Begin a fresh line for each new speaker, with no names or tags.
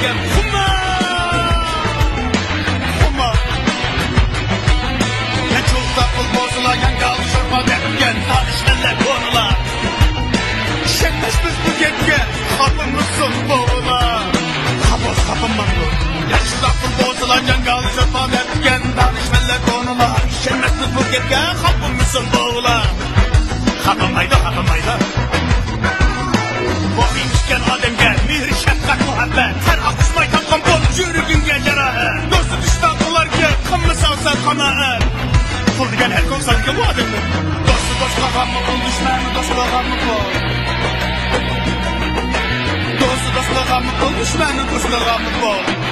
gel kuma kuma ne çok da kul bozular yangal şorma derken tarışlarla konular şekleş biz bu getke kapımızın boğular kapımın bu yaşlı da kul bozular yangal şorma derken tarışlarla konular şekleş biz bu getke kapımızın boğular kapımaydı Vahim çıkan ademge mehri şefkat muhabbet her akışmay tapkan bol yürügünge yarahat dostu düşman olarga qimmi salsa qanoat qul degan her kun salga bu adamni dostu do'stga g'ammi qul dushmani do'stga g'ammi qul do'stu do'stga g'ammi qul dushmani do'stga g'ammi qul